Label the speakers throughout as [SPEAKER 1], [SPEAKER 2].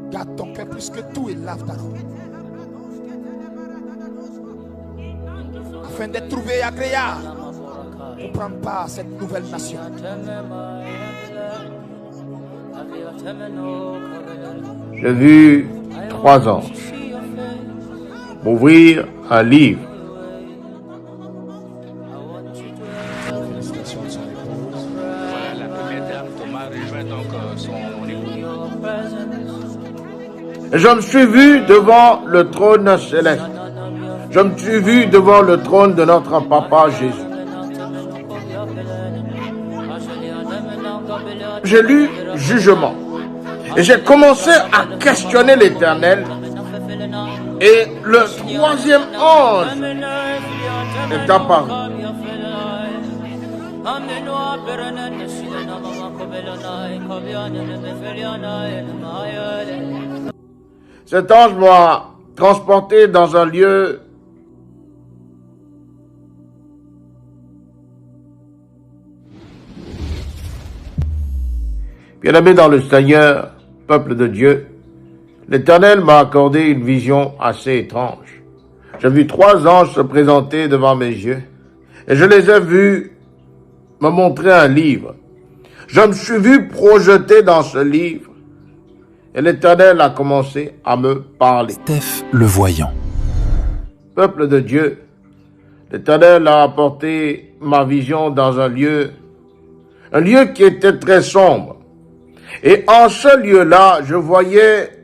[SPEAKER 1] Garde ton cœur plus que tout et lave ta robe, afin d'être trouvé agréable pour prendre part à cette nouvelle nation.
[SPEAKER 2] J'ai vu 3 anges m'ouvrir un livre.
[SPEAKER 1] Félicitations de son épouse.
[SPEAKER 3] Voilà, la première dame, Thomas, rejoint donc son époux.
[SPEAKER 2] Et je me suis vu devant le trône céleste. Je me suis vu devant le trône de notre Papa Jésus. J'ai lu jugement. Et j'ai commencé à questionner l'Éternel. Et le 3e ange est apparu. Cet ange m'a transporté dans un lieu bien-aimé dans le Seigneur, peuple de Dieu. L'Éternel m'a accordé une vision assez étrange. J'ai vu 3 anges se présenter devant mes yeux et je les ai vus me montrer un livre. Je me suis vu projeté dans ce livre et l'Éternel a commencé à me parler.
[SPEAKER 4] Steph le voyant.
[SPEAKER 2] Peuple de Dieu, l'Éternel a apporté ma vision dans un lieu qui était très sombre. Et en ce lieu-là, je voyais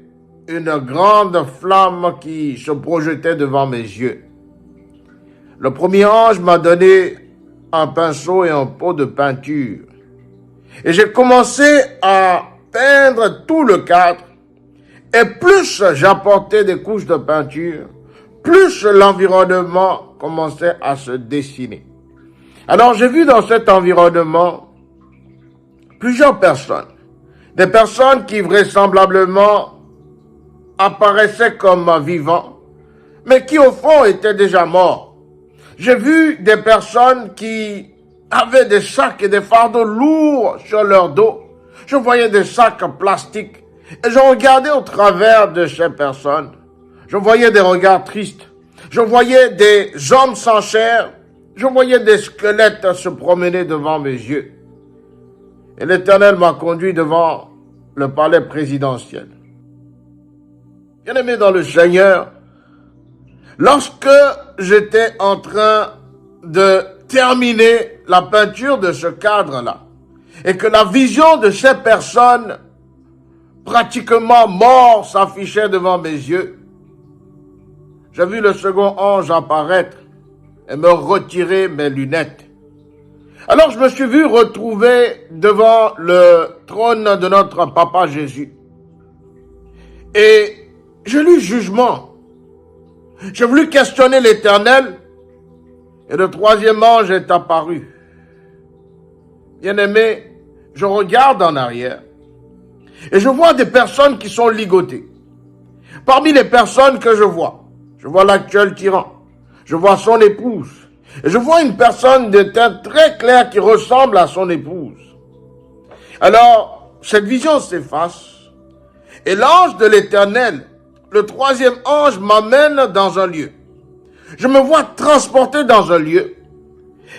[SPEAKER 2] une grande flamme qui se projetait devant mes yeux. Le premier ange m'a donné un pinceau et un pot de peinture. Et j'ai commencé à peindre tout le cadre. Et plus j'apportais des couches de peinture, plus l'environnement commençait à se dessiner. Alors j'ai vu dans cet environnement plusieurs personnes. Des personnes qui vraisemblablement apparaissaient comme vivants, mais qui au fond étaient déjà morts. J'ai vu des personnes qui avaient des sacs et des fardeaux lourds sur leur dos. Je voyais des sacs plastiques et je regardais au travers de ces personnes. Je voyais des regards tristes. Je voyais des hommes sans chair. Je voyais des squelettes se promener devant mes yeux. Et l'Éternel m'a conduit devant le palais présidentiel. Bien-aimé dans le Seigneur, lorsque j'étais en train de terminer la peinture de ce cadre-là, et que la vision de ces personnes pratiquement mortes s'affichait devant mes yeux, j'ai vu le second ange apparaître et me retirer mes lunettes. Alors je me suis vu retrouver devant le trône de notre Papa Jésus. Et j'ai lu jugement. J'ai voulu questionner l'Éternel. Et le 3e ange est apparu. Bien-aimé, je regarde en arrière. Et je vois des personnes qui sont ligotées. Parmi les personnes que je vois l'actuel tyran. Je vois son épouse. Et je vois une personne de teint très clair qui ressemble à son épouse. Alors, cette vision s'efface. Et l'ange de l'Éternel, le 3e ange, m'amène dans un lieu. Je me vois transporté dans un lieu.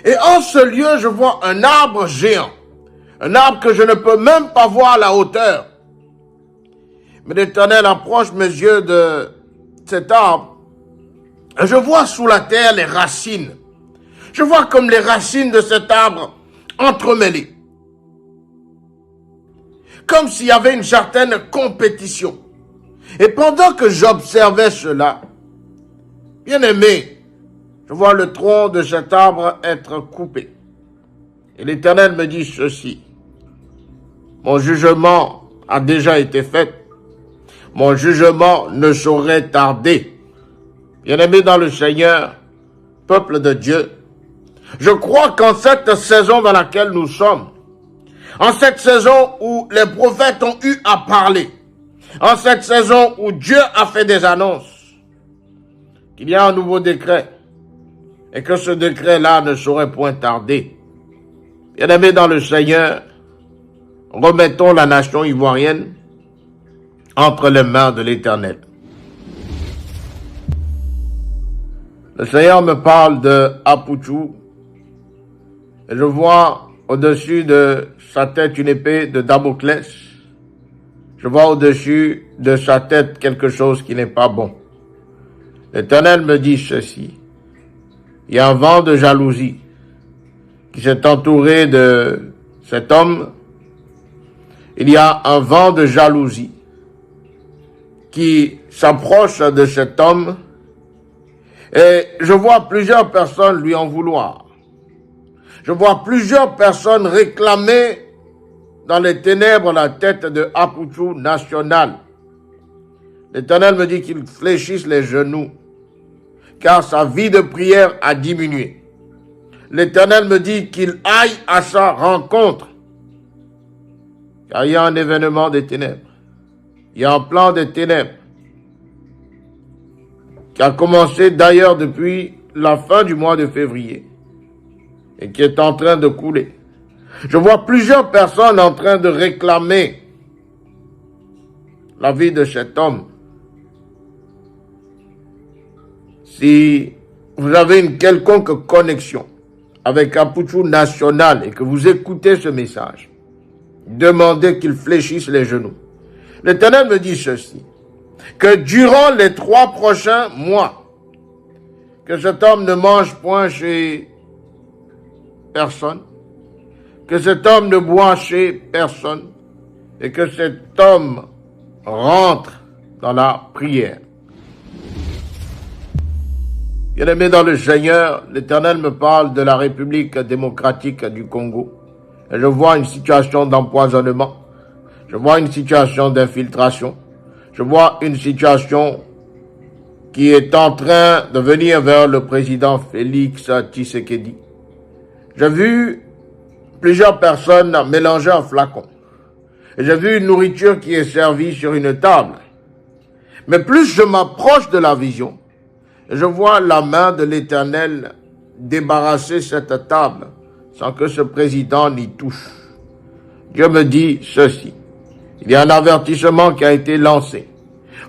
[SPEAKER 2] Et en ce lieu, je vois un arbre géant. Un arbre que je ne peux même pas voir à la hauteur. Mais l'Éternel approche mes yeux de cet arbre. Et je vois sous la terre les racines. Je vois comme les racines de cet arbre entremêlées. Comme s'il y avait une certaine compétition. Et pendant que j'observais cela, bien aimé, je vois le tronc de cet arbre être coupé. Et l'Éternel me dit ceci. Mon jugement a déjà été fait. Mon jugement ne saurait tarder. Bien aimé dans le Seigneur, peuple de Dieu, je crois qu'en cette saison dans laquelle nous sommes, en cette saison où les prophètes ont eu à parler, en cette saison où Dieu a fait des annonces, qu'il y a un nouveau décret et que ce décret-là ne saurait point tarder. Bien-aimés dans le Seigneur, remettons la nation ivoirienne entre les mains de l'Éternel. Le Seigneur me parle de Apouchou et je vois au-dessus de sa tête une épée de Damoclès. Je vois au-dessus de sa tête quelque chose qui n'est pas bon. L'Éternel me dit ceci. Il y a un vent de jalousie qui s'est entouré de cet homme. Il y a un vent de jalousie qui s'approche de cet homme et je vois plusieurs personnes lui en vouloir. Je vois plusieurs personnes réclamer dans les ténèbres la tête de Apouchou national. L'Éternel me dit qu'il fléchisse les genoux, car sa vie de prière a diminué. L'Éternel me dit qu'il aille à sa rencontre, car il y a un événement des ténèbres. Il y a un plan des ténèbres qui a commencé d'ailleurs depuis la fin du mois de février et qui est en train de couler. Je vois plusieurs personnes en train de réclamer la vie de cet homme. Si vous avez une quelconque connexion avec Apouchou national et que vous écoutez ce message, demandez qu'il fléchisse les genoux. L'Éternel me dit ceci, que durant les 3 prochains mois, que cet homme ne mange point chez personne, que cet homme ne boit chez personne, et que cet homme rentre dans la prière. Bien-aimé dans le Seigneur, l'Éternel me parle de la République démocratique du Congo. Et je vois une situation d'empoisonnement. Je vois une situation d'infiltration. Je vois une situation qui est en train de venir vers le président Félix Tshisekedi. J'ai vu plusieurs personnes mélanger un flacon. Et j'ai vu une nourriture qui est servie sur une table. Mais plus je m'approche de la vision, je vois la main de l'Éternel débarrasser cette table sans que ce président n'y touche. Dieu me dit ceci. Il y a un avertissement qui a été lancé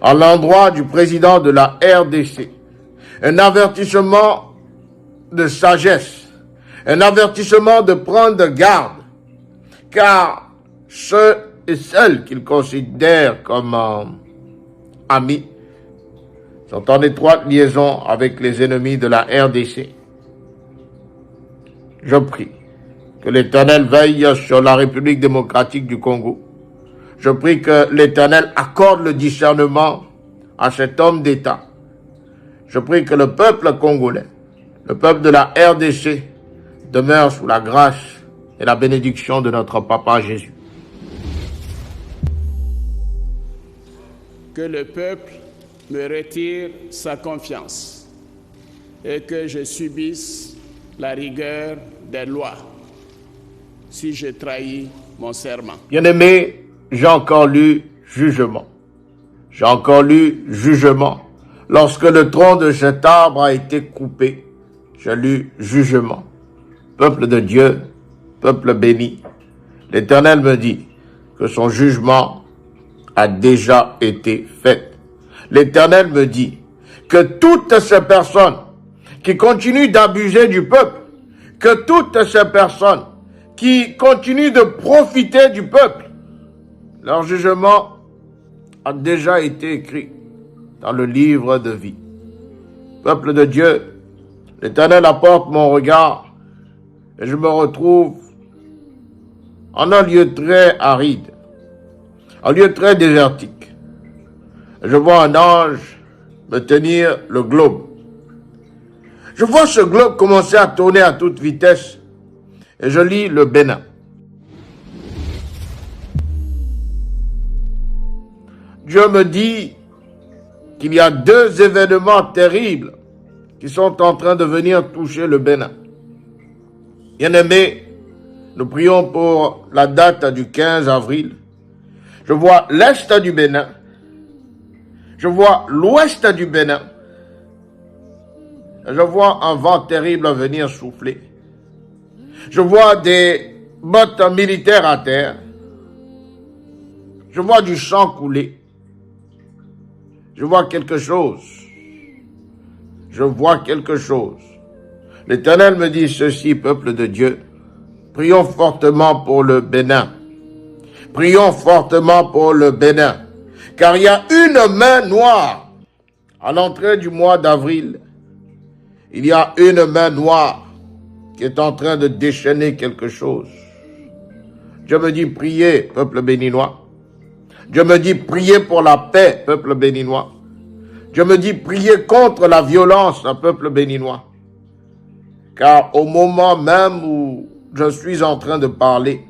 [SPEAKER 2] à l'endroit du président de la RDC. Un avertissement de sagesse. Un avertissement de prendre garde. Car ceux et celles qu'il considère comme amis sont en étroite liaison avec les ennemis de la RDC. Je prie que l'Éternel veille sur la République démocratique du Congo. Je prie que l'Éternel accorde le discernement à cet homme d'État. Je prie que le peuple congolais, le peuple de la RDC, demeure sous la grâce et la bénédiction de notre Papa Jésus.
[SPEAKER 4] Que le peuple me retire sa confiance et que je subisse la rigueur des lois si je trahis mon serment.
[SPEAKER 2] Bien-aimé, j'ai encore lu jugement. J'ai encore lu jugement. Lorsque le tronc de cet arbre a été coupé, j'ai lu jugement. Peuple de Dieu, peuple béni, l'Éternel me dit que son jugement a déjà été fait. L'Éternel me dit que toutes ces personnes qui continuent d'abuser du peuple, que toutes ces personnes qui continuent de profiter du peuple, leur jugement a déjà été écrit dans le livre de vie. Peuple de Dieu, l'Éternel apporte mon regard et je me retrouve en un lieu très aride, un lieu très désertique. Je vois un ange me tenir le globe. Je vois ce globe commencer à tourner à toute vitesse et je lis le Bénin. Dieu me dit qu'il y a 2 événements terribles qui sont en train de venir toucher le Bénin. Bien-aimés, nous prions pour la date du 15 avril. Je vois l'est du Bénin. Je vois l'ouest du Bénin. Je vois un vent terrible venir souffler. Je vois des bottes militaires à terre. Je vois du sang couler. Je vois quelque chose. Je vois quelque chose. L'Éternel me dit ceci, peuple de Dieu. Prions fortement pour le Bénin. Prions fortement pour le Bénin. Car il y a une main noire à l'entrée du mois d'avril. Il y a une main noire qui est en train de déchaîner quelque chose. Je me dis priez, peuple béninois. Je me dis priez pour la paix, peuple béninois. Je me dis priez contre la violence, peuple béninois. Car au moment même où je suis en train de parler,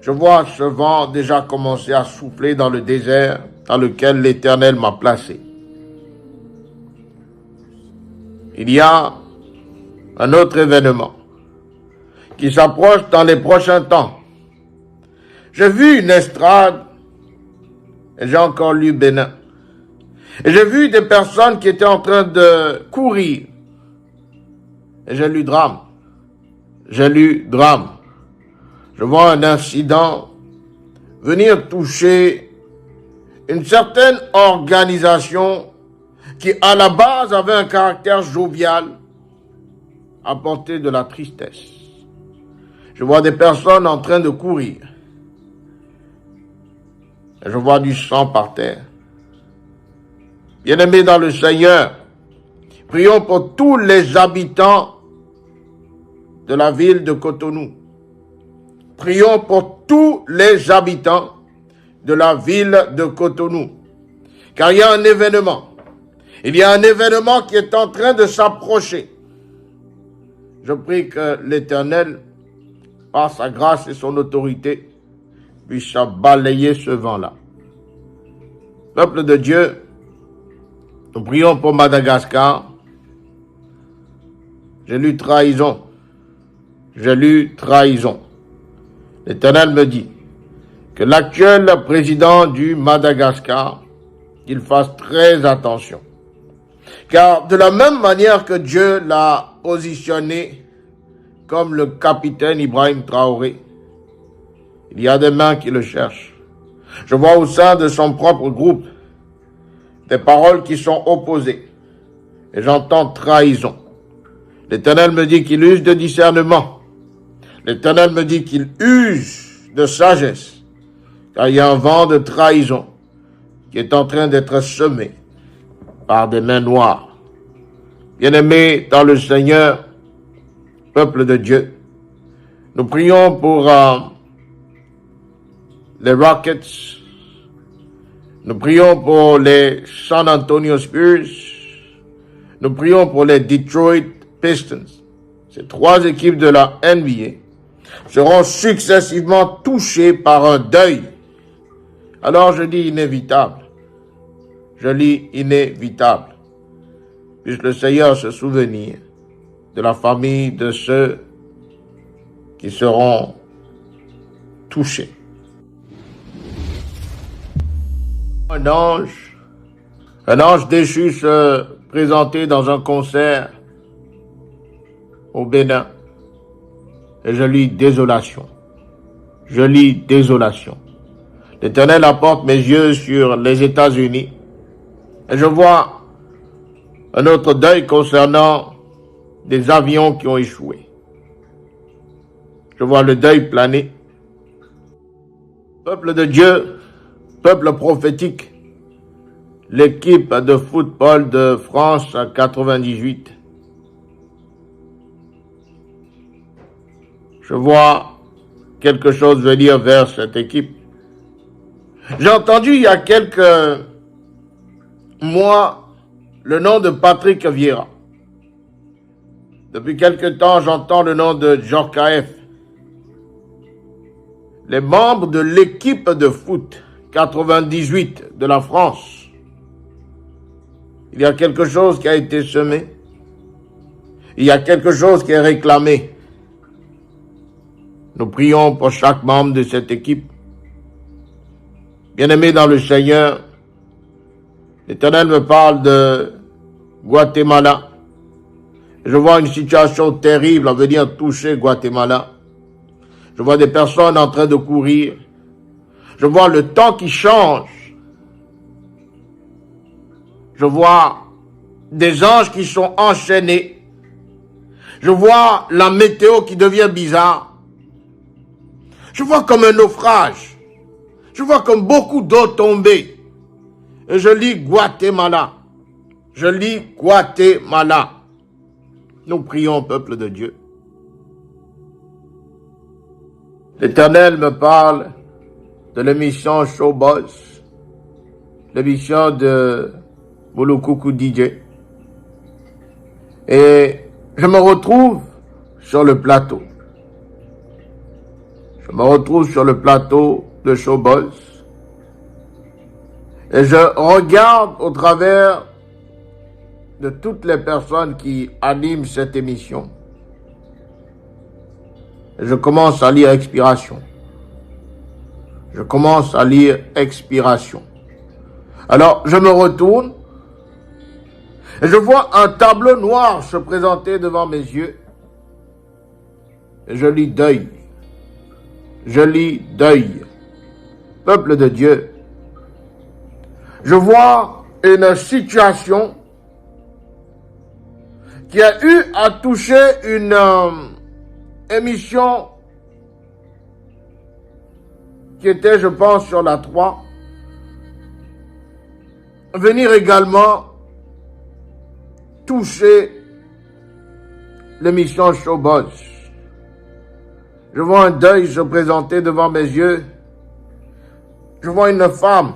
[SPEAKER 2] je vois ce vent déjà commencer à souffler dans le désert dans lequel l'Éternel m'a placé. Il y a un autre événement qui s'approche dans les prochains temps. J'ai vu une estrade et j'ai encore lu Bénin. Et j'ai vu des personnes qui étaient en train de courir. Et j'ai lu drame. J'ai lu drame. Je vois un incident venir toucher une certaine organisation qui, à la base, avait un caractère jovial, apporter de la tristesse. Je vois des personnes en train de courir. Et je vois du sang par terre. Bien-aimés dans le Seigneur, prions pour tous les habitants de la ville de Cotonou. Prions pour tous les habitants de la ville de Cotonou. Car il y a un événement. Il y a un événement qui est en train de s'approcher. Je prie que l'Éternel, par sa grâce et son autorité, puisse balayer ce vent-là. Peuple de Dieu, nous prions pour Madagascar. J'ai lu trahison. J'ai lu trahison. L'Éternel me dit que l'actuel président du Madagascar, qu'il fasse très attention. Car de la même manière que Dieu l'a positionné comme le capitaine Ibrahim Traoré, il y a des mains qui le cherchent. Je vois au sein de son propre groupe des paroles qui sont opposées. Et j'entends trahison. L'Éternel me dit qu'il use de discernement. L'Éternel me dit qu'il use de sagesse. Car il y a un vent de trahison qui est en train d'être semé par des mains noires. Bien-aimés dans le Seigneur, peuple de Dieu, nous prions pour les Rockets. Nous prions pour les San Antonio Spurs. Nous prions pour les Detroit Pistons. Ces trois équipes de la NBA seront successivement touchées par un deuil. Alors je dis inévitable. Je lis inévitable. Puisse le Seigneur se souvenir de la famille de ceux qui seront touchés. Un ange déchu se présentait dans un concert au Bénin. Et je lis désolation. Je lis désolation. L'Éternel apporte mes yeux sur les États-Unis. Et je vois un autre deuil concernant des avions qui ont échoué. Je vois le deuil planer. Peuple de Dieu, peuple prophétique, l'équipe de football de France à 98. Je vois quelque chose venir vers cette équipe. J'ai entendu il y a quelques mois le nom de Patrick Vieira. Depuis quelque temps, j'entends le nom de Djorkaeff. Les membres de l'équipe de foot 98 de la France. Il y a quelque chose qui a été semé. Il y a quelque chose qui est réclamé. Nous prions pour chaque membre de cette équipe. Bien-aimés dans le Seigneur, l'Éternel me parle de Guatemala. Je vois une situation terrible à venir toucher Guatemala. Je vois des personnes en train de courir. Je vois le temps qui change. Je vois des anges qui sont enchaînés. Je vois la météo qui devient bizarre. Je vois comme un naufrage. Je vois comme beaucoup d'eau tombée. Et je lis Guatemala. Je lis Guatemala. Nous prions, peuple de Dieu. L'Éternel me parle de l'émission Showboss, l'émission de Mulukuku DJ. Et je me retrouve sur le plateau. Je me retrouve sur le plateau de Showboss. Et je regarde au travers de toutes les personnes qui animent cette émission. Et je commence à lire Expiration. Je commence à lire Expiration. Alors, je me retourne et je vois un tableau noir se présenter devant mes yeux. Et je lis deuil. Je lis deuil. Peuple de Dieu. Je vois une situation qui a eu à toucher une émission qui était, je pense, sur la 3. Venir également toucher l'émission Showboss. Je vois un deuil se présenter devant mes yeux. Je vois une femme.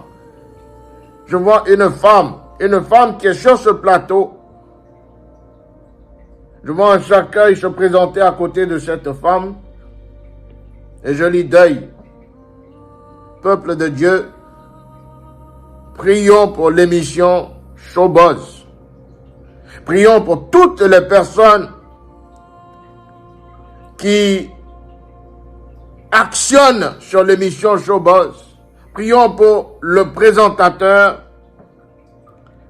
[SPEAKER 2] Je vois une femme qui est sur ce plateau. Je vois un cercueil se présenter à côté de cette femme. Et je lis deuil. Peuple de Dieu, prions pour l'émission Showboss. Prions pour toutes les personnes qui actionnent sur l'émission Showboss. Prions pour le présentateur.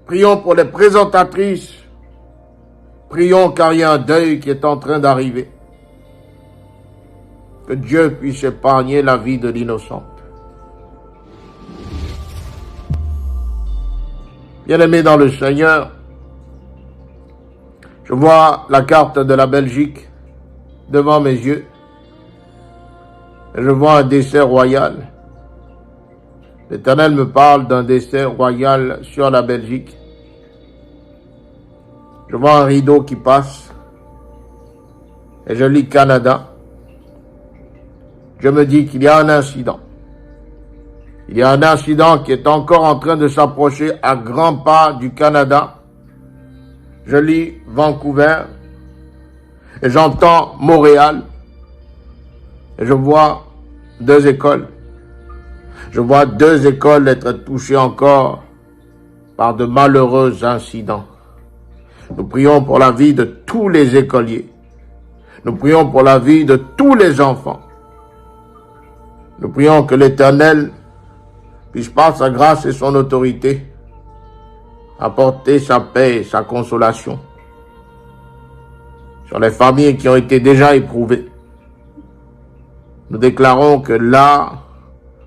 [SPEAKER 2] Prions pour les présentatrices. Prions car il y a un deuil qui est en train d'arriver. Que Dieu puisse épargner la vie de l'innocente. Bien-aimés dans le Seigneur, je vois la carte de la Belgique devant mes yeux. Et je vois un dessert royal. L'Éternel me parle d'un dessert royal sur la Belgique. Je vois un rideau qui passe. Et je lis Canada. Je me dis qu'il y a un incident. Il y a un incident qui est encore en train de s'approcher à grands pas du Canada. Je lis Vancouver. Et j'entends Montréal. Et je vois 2 écoles. Je vois 2 écoles être touchées encore par de malheureux incidents. Nous prions pour la vie de tous les écoliers. Nous prions pour la vie de tous les enfants. Nous prions que l'Éternel puisse par sa grâce et son autorité apporter sa paix et sa consolation sur les familles qui ont été déjà éprouvées. Nous déclarons que là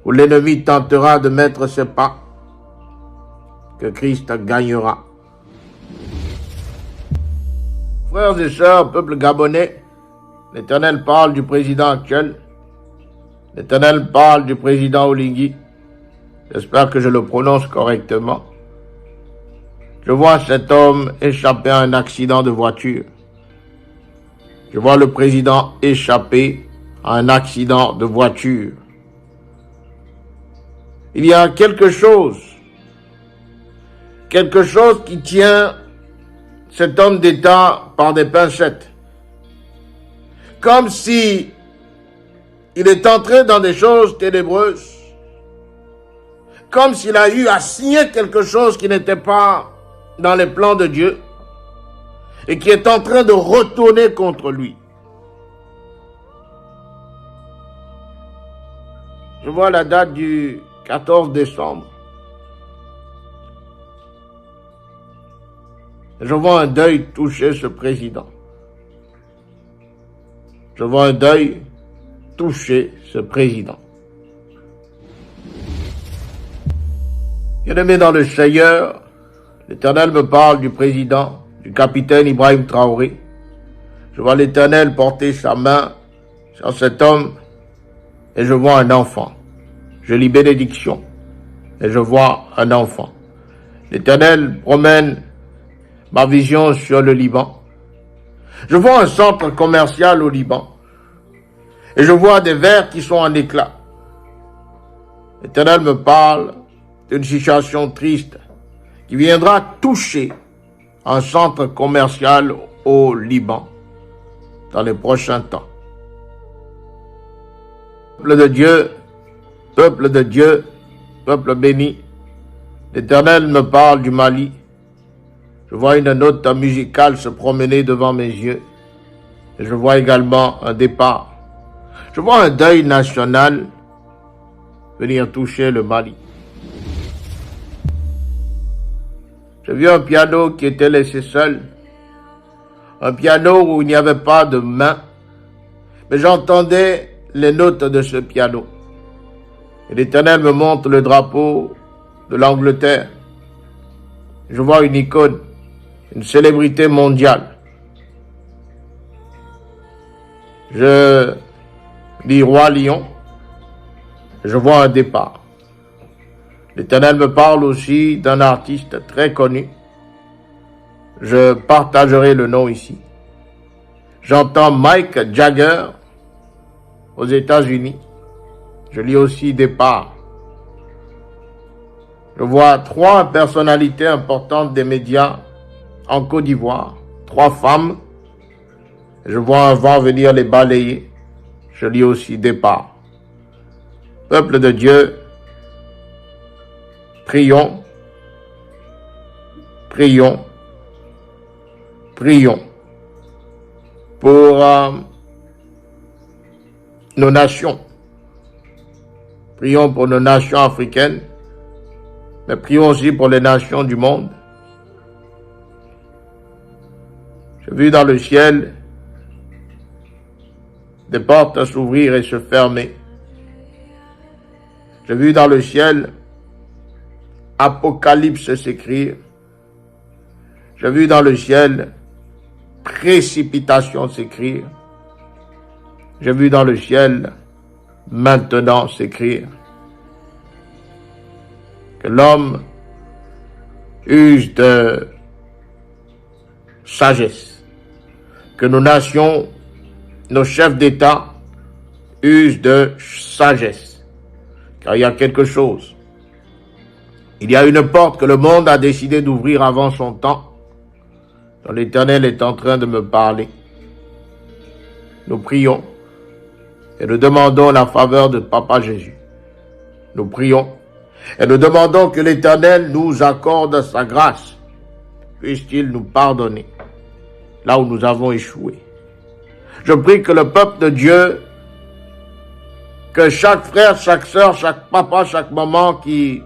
[SPEAKER 2] où l'ennemi tentera de mettre ses pas, que Christ gagnera. Frères et sœurs, peuple gabonais, l'Éternel parle du président actuel. L'Éternel parle du président Oligui. J'espère que je le prononce correctement. Je vois cet homme échapper à un accident de voiture. Je vois le président échapper à un accident de voiture. Il y a quelque chose qui tient cet homme d'État par des pincettes. Comme si il est entré dans des choses ténébreuses. Comme s'il a eu à signer quelque chose qui n'était pas dans les plans de Dieu et qui est en train de retourner contre lui. Je vois la date du 14 décembre. Je vois un deuil toucher ce président. Je vois un deuil toucher ce président. Bien-aimé dans le Seigneur, l'Éternel me parle du président, du capitaine Ibrahim Traoré. Je vois l'Éternel porter sa main sur cet homme et je vois un enfant. Je lis bénédiction et je vois un enfant. L'Éternel promène ma vision sur le Liban. Je vois un centre commercial au Liban et je vois des verres qui sont en éclats. L'Éternel me parle d'une situation triste qui viendra toucher un centre commercial au Liban dans les prochains temps. Peuple de Dieu, peuple de Dieu, peuple béni, l'Éternel me parle du Mali. Je vois une note musicale se promener devant mes yeux et je vois également un départ. Je vois un deuil national venir toucher le Mali. J'ai vu un piano qui était laissé seul, un piano où il n'y avait pas de main, mais j'entendais les notes de ce piano. Et l'Éternel me montre le drapeau de l'Angleterre. Je vois une icône, une célébrité mondiale. Je lis Roi Lion, je vois un départ. L'Éternel me parle aussi d'un artiste très connu. Je partagerai le nom ici. J'entends Mike Jagger aux États-Unis. Je lis aussi départ. Je vois 3 personnalités importantes des médias en Côte d'Ivoire, 3 femmes. Je vois un vent venir les balayer. Je lis aussi départ. Peuple de Dieu, prions, prions, prions pour nos nations. Prions pour nos nations africaines, mais prions aussi pour les nations du monde. J'ai vu dans le ciel des portes s'ouvrir et se fermer. J'ai vu dans le ciel Apocalypse s'écrire. J'ai vu dans le ciel précipitation s'écrire. J'ai vu dans le ciel maintenant s'écrire. Que l'homme use de sagesse. Que nos nations, nos chefs d'État usent de sagesse. Car il y a quelque chose. Il y a une porte que le monde a décidé d'ouvrir avant son temps, dont l'Éternel est en train de me parler. Nous prions et nous demandons la faveur de Papa Jésus. Nous prions et nous demandons que l'Éternel nous accorde sa grâce. Puisse-t-il nous pardonner là où nous avons échoué. Je prie que le peuple de Dieu, que chaque frère, chaque sœur, chaque papa, chaque maman qui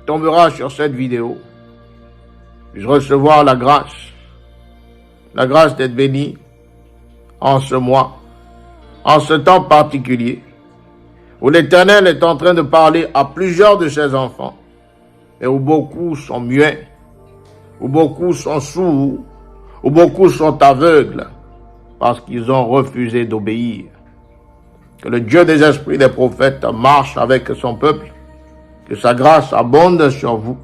[SPEAKER 2] tombera sur cette vidéo puisse recevoir la grâce d'être béni en ce mois, en ce temps particulier, où l'Éternel est en train de parler à plusieurs de ses enfants, et où beaucoup sont muets, où beaucoup sont sourds, où beaucoup sont aveugles, parce qu'ils ont refusé d'obéir. Que le Dieu des esprits des prophètes marche avec son peuple, que sa grâce abonde sur vous,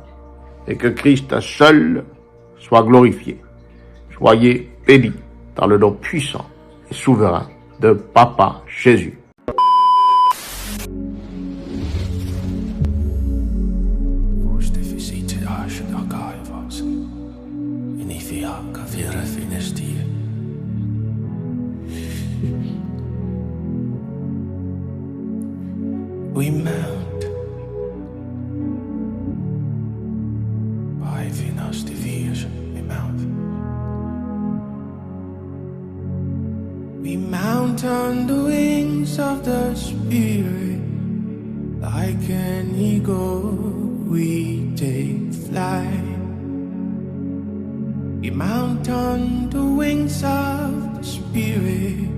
[SPEAKER 2] et que Christ seul soit glorifié. Soyez bénis dans le nom puissant et souverain de Papa Jésus.
[SPEAKER 5] We mount by Venus Division, we mount on the wings of the Spirit, like an eagle we take flight. We mount on the wings of the Spirit,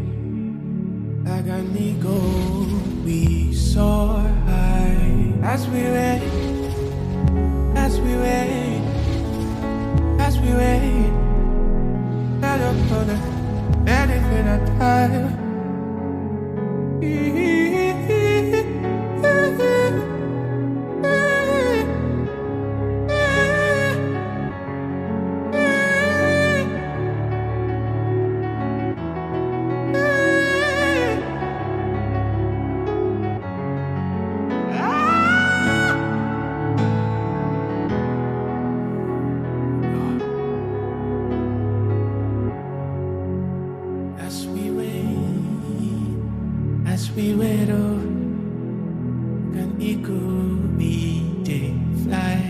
[SPEAKER 5] like an eagle we soar high. As we let fly. As we wait, oh, can eagle be day fly?